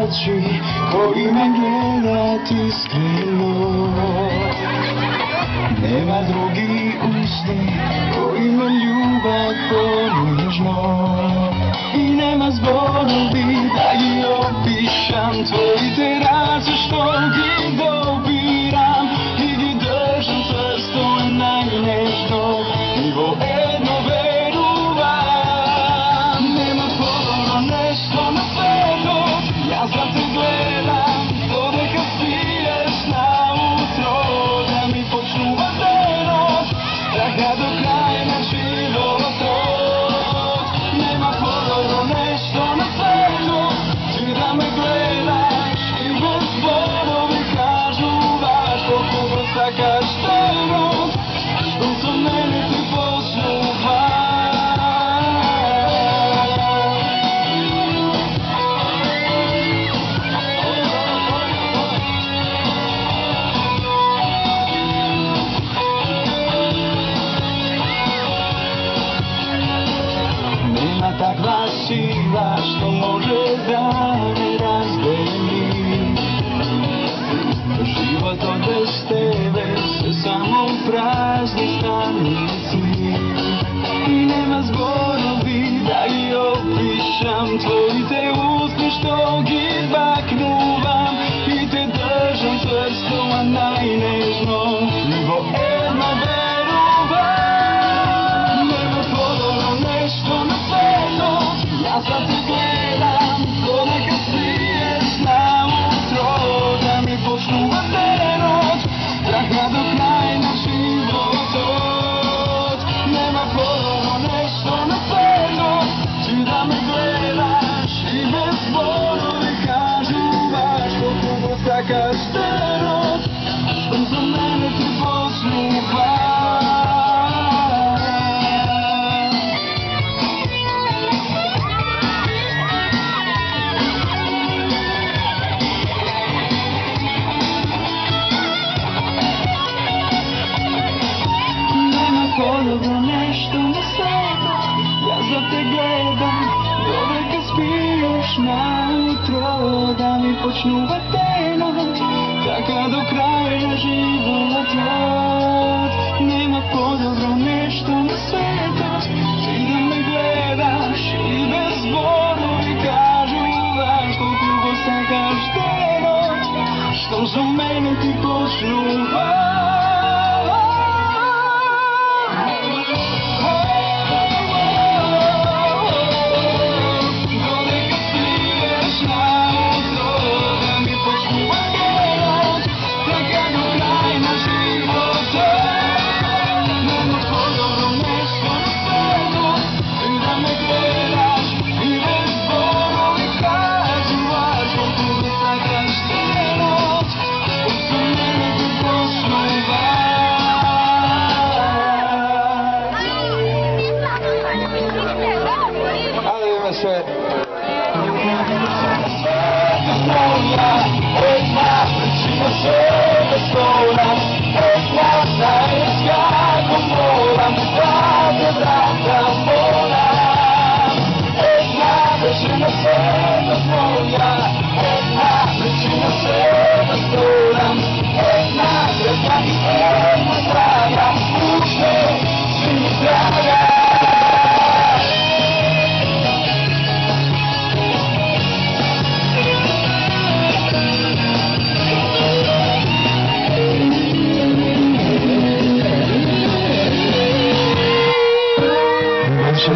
oči koji me gledat iskreno. Nema drugi usni koji me ljubav ponižno. I nema zborovi da ih opišam, tvoji teraze što ih dobiram i ih držam prstom najnežno. Nivo jedno veruvam, nema podobno nešto na svetu. Ja sad te gledam, to neka spiješ na utro, da mi počnu vatenost, traga do kraja na život. Nema podobno nešto na svetu, ti da me gledaš i bez zborovi kažu vaš, koliko god stakaš tenut, što to mene ti posluha. Nema takva sila što može da me razdeli. Život od bez tebe se samo prazni stanici. I nema zborovi da ih opišam, tvoji te usni što ih baknuvam i te držam čvrsto, a najnežno. Nivo jedno veruvam, nema podobno nešto na svetu. Ja sad te gledam, ko neka spiješ na utro, da mi počnu vatenost, traga do kraja na život. Nema podobno nešto na svetu, ti da me gledaš i bez zborovi kažu vaš, koliko god stakaš tenut, što za mene ti posluha. Podobno nešto na svetu, ja za te gledam, dobro kad spiješ na utro, da mi počnu vatenost, tako do kraja život. Nema podobno nešto na svetu, ti da me gledaš i bez zborovi kažu vaš, koliko god stakaš tenut, što za mene ti posluha.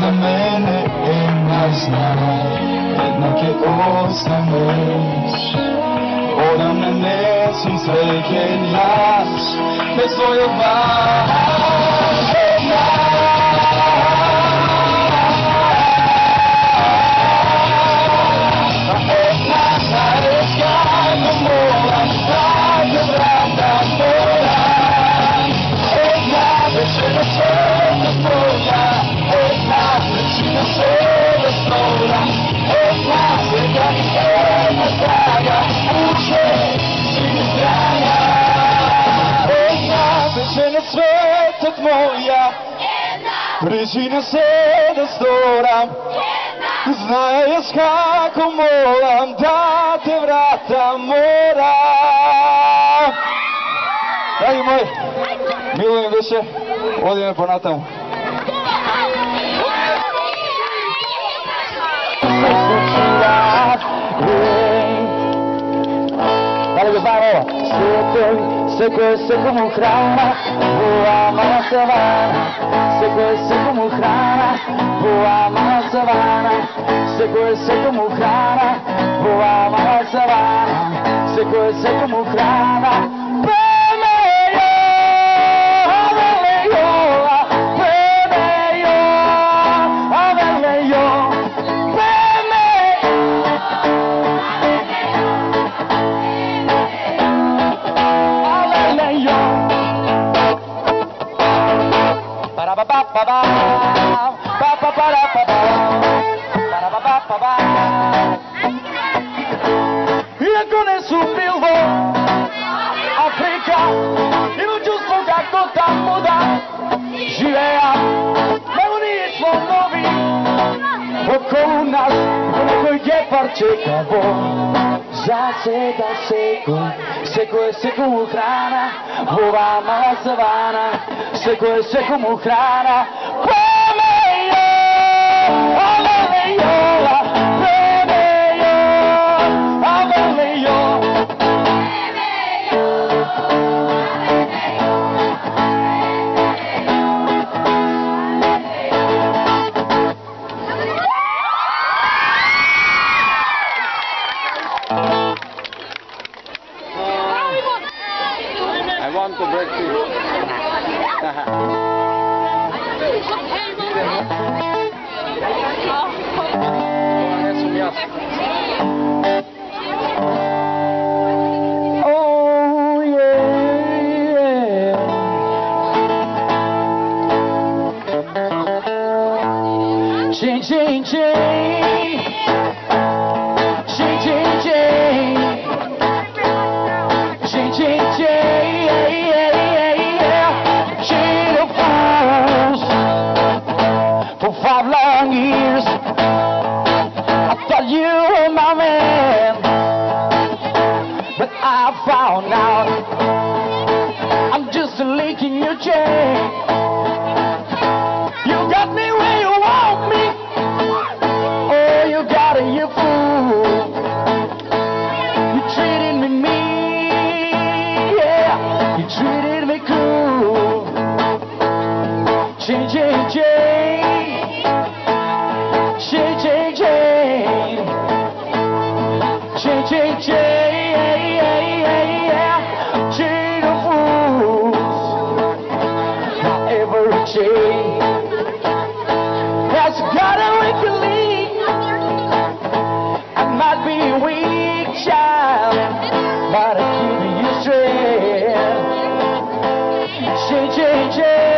Za mene ima znaj, jednake ostaneš. Odam na nesum srećen jas, bez svojeg Причина се да сторам Знаешь, как умолам да te vratam mora. Dragi moj, milujem više, odi me ponatamo. Da li ga znam ovo? Seko je mu hrana, boa mala savana. Seko mu hrana, boa mala savana. Seko mu hrana, boa mala savana. Seko mu hrana. E con il suo pilvo Afrika ima čustvo kako tamo da živeja. Evo nismo novi okolo nas, nekoj gepar čeka bon. Zaseda seko mu hrana, ova mala savana. Seko mu hrana. I want to break through. Oh yeah. Ching, ching, ching. Ching, ching, ching. Ching, ching, ching. Chain of fools for 5 long years. I thought you were my man, but I found out I'm just a link in your chain. You got me where you want me. Oh, you got it, you fool. You treated me mean, yeah. You treated me cool. Change, change, change. Change, change, change. Change, change, change. Chain of fools. Not every chain has got a wicked link. I might be a weak child, but I keep you straight. Change, change, change.